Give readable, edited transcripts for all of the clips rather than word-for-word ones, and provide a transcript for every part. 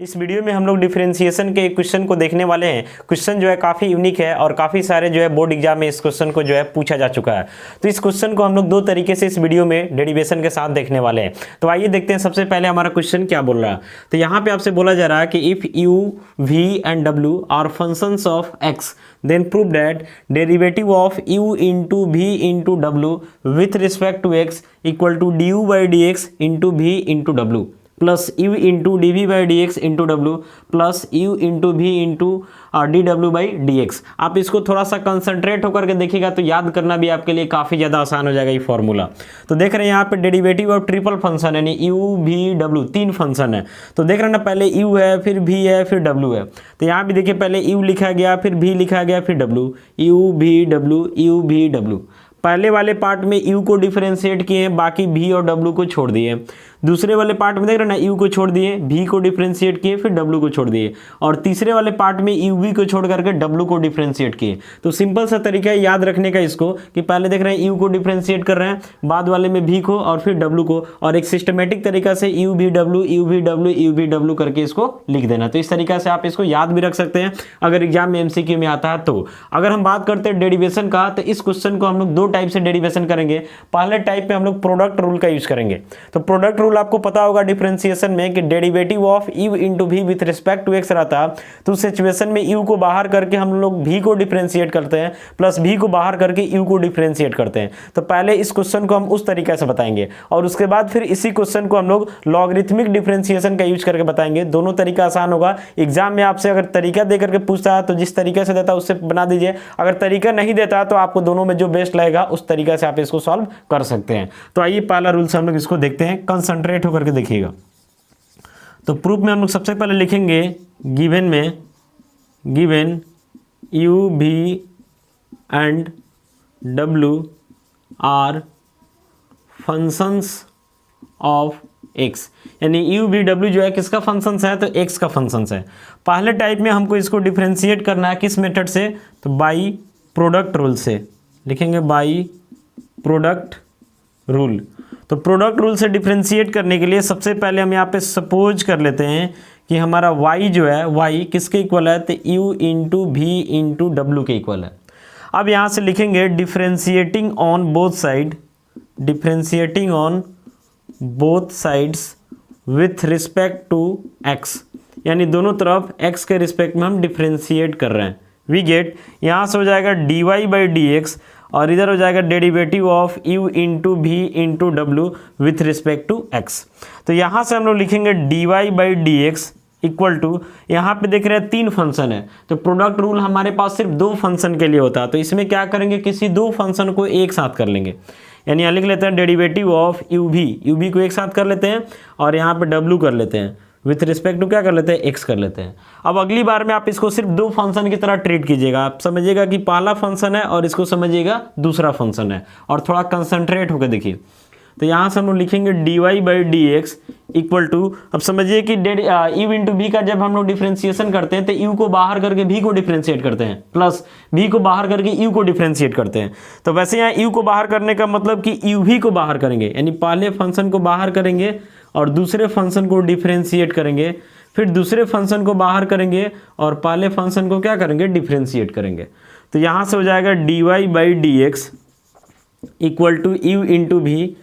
इस वीडियो में हम लोग डिफरेंशिएशन के क्वेश्चन को देखने वाले हैं। क्वेश्चन जो है काफ़ी यूनिक है और काफ़ी सारे जो है बोर्ड एग्जाम में इस क्वेश्चन को जो है पूछा जा चुका है। तो इस क्वेश्चन को हम लोग दो तरीके से इस वीडियो में डेरिवेशन के साथ देखने वाले हैं। तो आइए देखते हैं सबसे पहले हमारा क्वेश्चन क्या बोल रहा है। तो यहाँ पे आपसे बोला जा रहा है कि if you we and W R functions of x then prove that derivative of u into v into डब्ल्यू with respect to x equal to D u by d x into v into डब्ल्यू plus u into d v by d x into डब्ल्यू plus u into v into d डब्ल्यू by d x. आप इसको थोड़ा सा concentrate होकर के देखिएगा तो याद करना भी आपके लिए काफ़ी ज़्यादा आसान हो जाएगा ये फॉर्मूला। तो देख रहे हैं यहाँ पे डेरिवेटिव ऑफ ट्रिपल फंक्शन यानी u v w तीन फंक्शन है। तो देख रहे हैं ना, पहले u है, फिर v है, फिर w है। तो यहाँ भी देखिए पहले u लिखा गया, फिर v लिखा गया, फिर w, u v w u v w। पहले वाले पार्ट में u को डिफरेंशिएट किए, बाकी v और w को छोड़ दिए। दूसरे वाले पार्ट में देख रहे हैं ना, u को छोड़ दिए, v को डिफरेंशिएट किए, फिर w को छोड़ दिए। और तीसरे वाले पार्ट में u v को छोड़ करके w को डिफरेंशिएट किए। तो सिंपल सा तरीका है याद रखने का इसको कि पहले देख रहे हैं u को डिफरेंशिएट कर रहे हैं, बाद वाले में v को और फिर w को, और एक सिस्टमेटिक तरीका से u v w करके इसको लिख देना। तो इस तरीका से आप इसको याद भी रख सकते हैं अगर एग्जाम में MCQ में आता है तो। अगर हम बात करते हैं डेरिवेशन का, तो इस क्वेश्चन को हम लोग दो टाइप से डेरिवेशन करेंगे। पहले टाइप में हम लोग प्रोडक्ट रूल का यूज करेंगे। तो प्रोडक्ट रूल आपको पता होगा डिफरेंशिएशन में कि derivative of u into v with respect to x रहता है। तो उस सिचुएशन में u को बाहर करके हम लोग v को डिफरेंशिएट करते हैं, प्लस v को बाहर करके u को डिफरेंशिएट करते हैं। तो पहले इस क्वेश्चन को हम उस तरीके से बताएंगे और उसके बाद फिर इसी क्वेश्चन को हम लोग लॉगरिथमिक डिफरेंशिएशन का यूज करके बताएंगे। दोनों तरीका आसान होगा। एग्जाम में आपसे अगर तरीका दे करके पूछता है तो जिस तरीके से देता है उससे बना दीजिए। अगर तरीका नहीं देता है तो आपको दोनों में जो बेस्ट लगेगा उस तरीका से आप इसको सॉल्व कर सकते हैं। तो आइए पहला रूल से हम लोग इसको देखते हैं, कंसंट्रेट होकर के देखिएगा। तो प्रूफ में हम लोग सबसे पहले लिखेंगे गिवन में, given u v and w are functions of x, यानी u v w जो है किसका फंक्शंस है, तो x का फंक्शंस है। पहले टाइप में हमको इसको डिफरेंशिएट करना है किस मेथड से, तो बाई प्रोडक्ट रूल से लिखेंगे, बाई प्रोडक्ट रूल। तो प्रोडक्ट रूल से डिफरेंशिएट करने के लिए सबसे पहले हम यहाँ पे सपोज कर लेते हैं कि हमारा y जो है, y किसके इक्वल है, तो u इंटू वी इंटू डब्ल्यू के इक्वल है। अब यहाँ से लिखेंगे differentiating on both side, differentiating on both sides with respect to x, यानी दोनों तरफ x के रिस्पेक्ट में हम डिफरेंशिएट कर रहे हैं। वी गेट, यहाँ से हो जाएगा dy बाई डी एक्स और इधर हो जाएगा derivative of u into v into डब्ल्यू विथ रिस्पेक्ट टू x। तो यहाँ से हम लोग लिखेंगे dy by d x equal to, यहाँ पे देख रहे हैं तीन फंक्शन है तो प्रोडक्ट रूल हमारे पास सिर्फ दो फंक्शन के लिए होता है। तो इसमें क्या करेंगे, किसी दो फंक्शन को एक साथ कर लेंगे। यानी यहाँ लिख लेते हैं डेरिवेटिव ऑफ u v को एक साथ कर लेते हैं और यहाँ पे w कर लेते हैं, विथ रिस्पेक्ट टू क्या कर लेते हैं, x कर लेते हैं। अब अगली बार में आप इसको सिर्फ दो फंक्शन की तरह ट्रीट कीजिएगा। आप समझिएगा कि पहला फंक्शन है और इसको समझिएगा दूसरा फंक्शन है, और थोड़ा कंसंट्रेट होकर देखिए। तो यहाँ से हम लोग लिखेंगे dy by d x equal to, अब समझिए कि u इंटू वी का जब हम लोग डिफरेंशिएशन करते हैं तो u को बाहर करके v को डिफरेंशिएट करते हैं, प्लस v को बाहर करके u को डिफरेंशिएट करते हैं। तो वैसे यहाँ u को बाहर करने का मतलब कि u v को बाहर करेंगे, यानी पहले फंक्शन को बाहर करेंगे और दूसरे फंक्शन को डिफरेंशिएट करेंगे, फिर दूसरे फंक्शन को बाहर करेंगे और पहले फंक्शन को क्या करेंगे, डिफरेंशिएट करेंगे। तो यहाँ से हो जाएगा dy by d x equal to u into v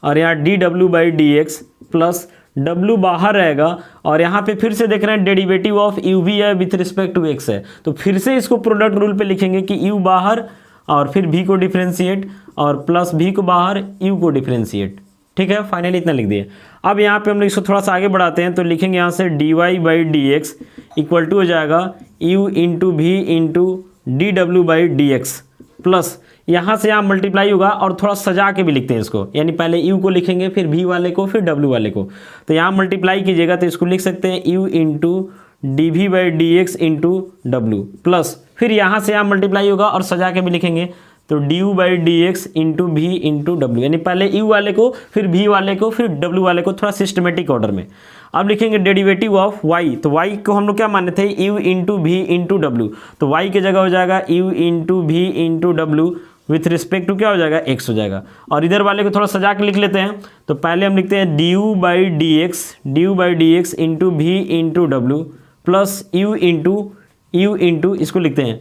और यहाँ dw by d x plus w बाहर रहेगा और यहाँ पे फिर से देख रहे हैं डेरिवेटिव ऑफ u v है विथ रिस्पेक्ट टू x है। तो फिर से इसको प्रोडक्ट रूल पे लिखेंगे कि u बाहर और फिर v को डिफरेंशिएट और प्लस v को बाहर u को डिफरेंशिएट। ठीक है, फाइनली इतना लिख दिए। अब यहाँ पे हम लोग इसको थोड़ा सा आगे बढ़ाते हैं तो लिखेंगे यहाँ से dy by d x equal to हो जाएगा u into v into d डब्ल्यू बाई डी एक्स प्लस यहाँ से यहाँ मल्टीप्लाई होगा और थोड़ा सजा के भी लिखते हैं इसको, यानी पहले u को लिखेंगे फिर v वाले को फिर w वाले को। तो यहाँ मल्टीप्लाई कीजिएगा तो इसको लिख सकते हैं u into d v by d x into डब्ल्यू प्लस फिर यहाँ से यहाँ मल्टीप्लाई होगा और सजा के भी लिखेंगे तो d u by d x into v into डब्ल्यू, यानी पहले u वाले को फिर v वाले को फिर w वाले को, थोड़ा सिस्टमेटिक ऑर्डर में। अब लिखेंगे डेरिवेटिव ऑफ y, तो y को हम लोग क्या माने थे, u इंटू वी इंटू डब्ल्यू। तो y की जगह हो जाएगा u इंटू वी इंटू डब्ल्यू विथ रिस्पेक्ट टू क्या हो जाएगा, एक्स हो जाएगा। और इधर वाले को थोड़ा सजा के लिख लेते हैं। तो पहले हम लिखते हैं d u by d x into v into डब्ल्यू प्लस यू इंटू इसको लिखते हैं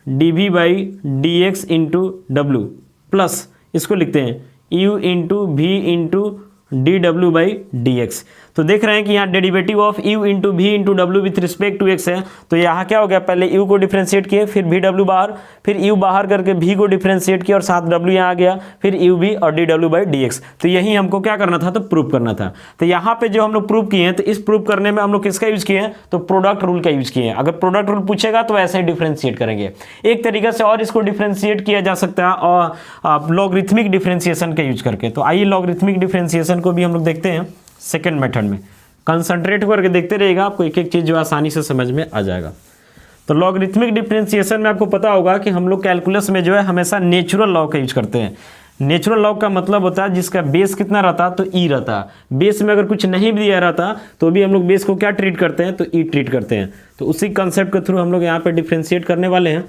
d v by d x into डब्ल्यू प्लस इसको लिखते हैं u into v into d डब्ल्यू बाई डी एक्स। तो देख रहे हैं कि यहाँ derivative of u into v into डब्ल्यू विथ रिस्पेक्ट टू एक्स है। तो यहाँ क्या हो गया, पहले यू को डिफ्रेंशिएट किए, फिर भी डब्ल्यू बाहर, फिर यू बाहर करके भी को डिफ्रेंशिएट किया और साथ डब्ल्यू यहाँ आ गया, फिर यू भी और डी डब्ल्यू बाई डी एक्स। तो यही हमको क्या करना था, तो प्रूव करना था। तो यहाँ पे जो हम लोग प्रूव किए हैं, तो इस प्रूव करने में हम लोग किसका यूज किए हैं, तो प्रोडक्ट रूल का यूज किए हैं। अगर प्रोडक्ट रूल पूछेगा तो ऐसे ही डिफ्रेंशिएट करेंगे। एक तरीके से और इसको डिफ्रेंशिएट किया जा सकता है और लॉगरिथमिक डिफ्रेंशिएशन का यूज करके। तो आइए लॉगरिथमिक डिफ्रेंशिएशन को भी हम लोग देखते हैं सेकेंड मेथड में। कंसंट्रेट करके देखते रहिएगा, आपको एक एक चीज़ जो आसानी से समझ में आ जाएगा। तो लॉगरिथमिक डिफरेंशिएशन में आपको पता होगा कि हम लोग कैलकुलस में जो है हमेशा नेचुरल लॉग का यूज करते हैं। नेचुरल लॉग का मतलब होता है जिसका बेस कितना रहता तो ई रहता। बेस में अगर कुछ नहीं भी दिया रहता तो भी हम लोग बेस को क्या ट्रीट करते हैं, तो ई ट्रीट करते हैं। तो उसी कंसेप्ट के थ्रू हम लोग यहाँ पे डिफ्रेंशिएट करने वाले हैं।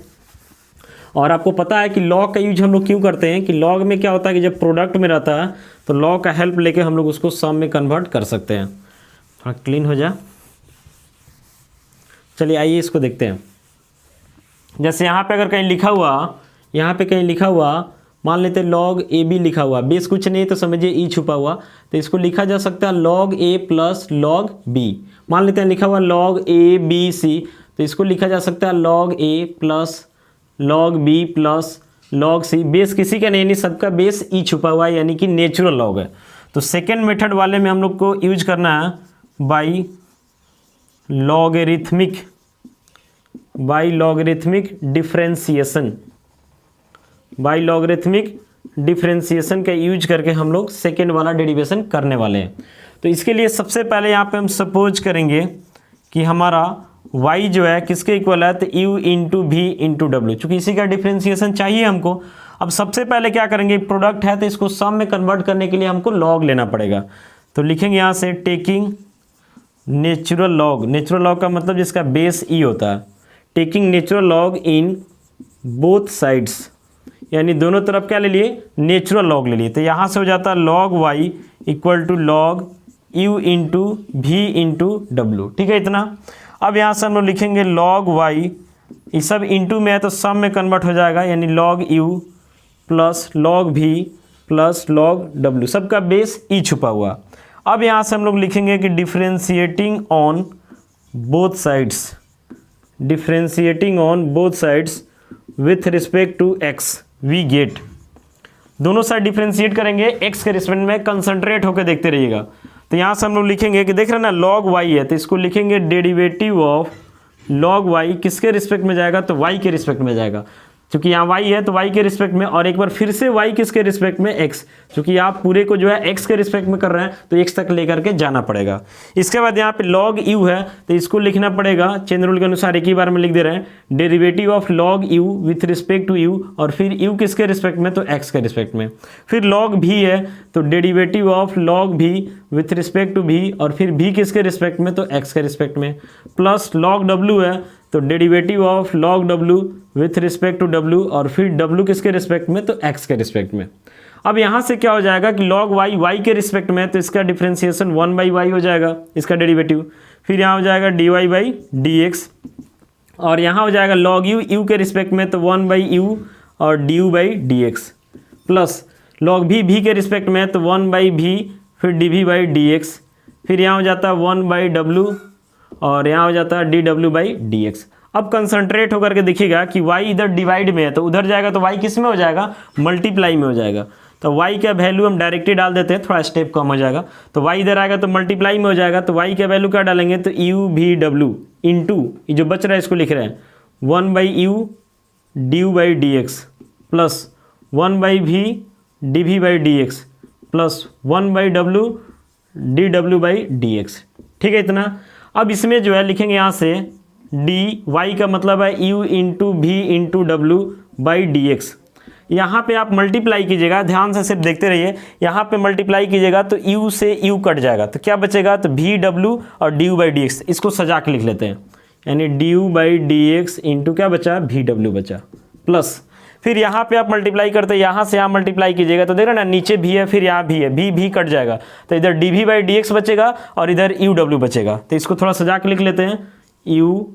और आपको पता है कि लॉग का यूज हम लोग क्यों करते हैं, कि लॉग में क्या होता है कि जब प्रोडक्ट में रहता है तो लॉग का हेल्प लेके हम लोग उसको सम में कन्वर्ट कर सकते हैं। थोड़ा क्लीन हो जाए। चलिए आइए इसको देखते हैं। जैसे यहाँ पे अगर कहीं लिखा हुआ, मान लेते लॉग ए बी लिखा हुआ, बेस कुछ नहीं तो समझिए ई छुपा हुआ, तो इसको लिखा जा सकता है log a plus log B. मान लेते हैं लिखा हुआ लॉग ए बी सी, तो इसको लिखा जा सकता है log a plus log b plus log c. Base किसी का नहीं, सबका बेस ई छुपा हुआ है, यानी कि नेचुरल लॉग है। तो सेकेंड मेथड वाले में हम लोग को यूज करना है बाई लॉगरिथमिक डिफरेंशिएशन का यूज करके हम लोग सेकेंड वाला डेरिवेशन करने वाले हैं। तो इसके लिए सबसे पहले यहाँ पे हम सपोज करेंगे कि हमारा y जो है किसके इक्वल है, तो u into v into W. चूँकि इसी का डिफरेंशिएशन चाहिए हमको। अब सबसे पहले क्या करेंगे, प्रोडक्ट है तो इसको सम में कन्वर्ट करने के लिए हमको लॉग लेना पड़ेगा। तो लिखेंगे यहाँ से टेकिंग नेचुरल लॉग का मतलब जिसका बेस ई होता है, taking natural log in both sides, यानी दोनों तरफ क्या ले लिए, नेचुरल लॉग ले लिए। तो यहाँ से हो जाता है log y equal to log u into v into डब्ल्यू। ठीक है इतना। अब यहाँ से हम लोग लिखेंगे लॉग वाई, ये सब इंटू में है तो सम में कन्वर्ट हो जाएगा, यानी log u plus log v plus log डब्ल्यू, सबका बेस ई छुपा हुआ। अब यहाँ से हम लोग लिखेंगे कि differentiating on both sides with respect to x we get. दोनों साइड डिफ्रेंशिएट करेंगे एक्स के रिस्पेक्ट में, कंसंट्रेट होकर देखते रहिएगा। तो यहाँ से हम लोग लिखेंगे कि देख रहे हैं ना लॉग वाई है, तो इसको लिखेंगे डेरिवेटिव ऑफ लॉग वाई किसके रिस्पेक्ट में जाएगा, तो वाई के रिस्पेक्ट में जाएगा। क्योंकि यहाँ y है तो y के रिस्पेक्ट में, और एक बार फिर से y किसके रिस्पेक्ट में, x। क्योंकि आप पूरे को जो है x के रिस्पेक्ट में कर रहे हैं तो x तक लेकर के जाना पड़ेगा। इसके बाद यहाँ पे log u है तो इसको लिखना पड़ेगा चेन रूल के अनुसार, एक ही बार में लिख दे रहे हैं derivative of log u with respect to u, और फिर u किसके रिस्पेक्ट में, तो x के रिस्पेक्ट में। फिर log v है तो derivative of log v with respect to v, और फिर v किसके रिस्पेक्ट में, तो x के रिस्पेक्ट में। प्लस log w है तो derivative of log w with respect to w, और फिर w किसके रिस्पेक्ट में, तो x के रिस्पेक्ट में। अब यहाँ से क्या हो जाएगा कि log y के रिस्पेक्ट में, तो इसका डिफरेंशिएशन 1/y हो जाएगा इसका डेरिवेटिव। फिर यहाँ हो जाएगा dy/dx, और यहाँ हो जाएगा log u के रिस्पेक्ट में, तो 1/u और du/dx, प्लस log v के रिस्पेक्ट में, तो 1/v फिर dv/dx, फिर यहाँ हो जाता है 1/w और यहाँ हो जाता है dw/dx। अब कंसंट्रेट होकर के देखिएगा कि y इधर डिवाइड में है तो उधर जाएगा तो y किस में हो जाएगा, मल्टीप्लाई में हो जाएगा। तो y का वैल्यू हम डायरेक्टली डाल देते हैं, थोड़ा स्टेप कम हो जाएगा। तो y इधर आएगा तो मल्टीप्लाई में हो जाएगा, तो y का वैल्यू क्या डालेंगे, तो u भी w इंटू ये जो बच रहा है इसको लिख रहे हैं 1/u du/dx plus 1/v dv/dx plus 1/w dw/dx। ठीक है इतना। अब इसमें जो है लिखेंगे यहाँ से डी वाई का मतलब है u into v into W by d x. यहाँ पर आप मल्टीप्लाई कीजिएगा, ध्यान से सिर्फ देखते रहिए। यहाँ पे मल्टीप्लाई कीजिएगा तो u से u कट जाएगा, तो क्या बचेगा, तो भी डब्ल्यू और du/dx। इसको सजा के लिख लेते हैं, यानी du/dx इंटू क्या बचा, भी डब्ल्यू बचा, प्लस फिर यहाँ पे आप मल्टीप्लाई करते हैं, यहाँ से यहाँ मल्टीप्लाई कीजिएगा तो देख रहे ना नीचे भी है, फिर यहाँ भी है, भी कट जाएगा तो इधर d v by d x बचेगा और इधर यू डब्ल्यू बचेगा। तो इसको थोड़ा सजा के लिख लेते हैं, u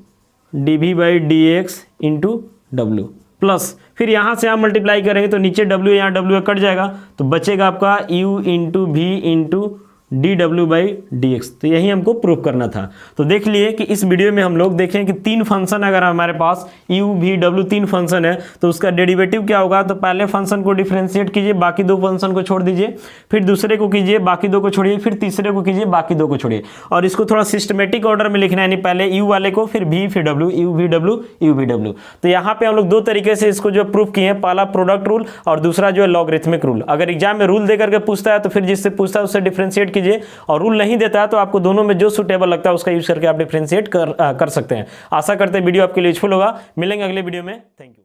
d v by d x into डब्ल्यू प्लस फिर यहाँ से आप मल्टीप्लाई करेंगे तो नीचे डब्ल्यू यहाँ डब्ल्यू कट जाएगा तो बचेगा आपका you into v into d डब्ल्यू बाई डी एक्स। तो यही हमको प्रूव करना था। तो देख लिए कि इस वीडियो में हम लोग देखें कि तीन फंक्शन अगर हमारे पास यू भी डब्ल्यू तीन फंक्शन है तो उसका डेरिवेटिव क्या होगा। तो पहले फंक्शन को डिफरेंशिएट कीजिए, बाकी दो फंक्शन को छोड़ दीजिए, फिर दूसरे को कीजिए, बाकी दो को छोड़िए, फिर तीसरे को कीजिए, बाकी दो को छोड़िए। और इसको थोड़ा सिस्टमेटिक ऑर्डर में लिखना है, यानी पहले यू वाले को, फिर भी, फिर डब्ल्यू, यू भी डब्ल्यू, यू भी डब्ल्यू। तो यहाँ पे हम लोग दो तरीके से इसको जो प्रूव किए हैं, पहला प्रोडक्ट रूल और दूसरा जो है लॉगरिथमिक रूल। अगर एग्जाम में रूल देकर के पूछता है तो फिर जिससे पूछता है उससे डिफरेंशिएट कीजिए, और रूल नहीं देता है तो आपको दोनों में जो सुटेबल लगता है उसका यूज करके आप डिफरेंशिएट कर सकते हैं। आशा करते हैं वीडियो आपके लिए यूजफुल होगा। मिलेंगे अगले वीडियो में। Thank you.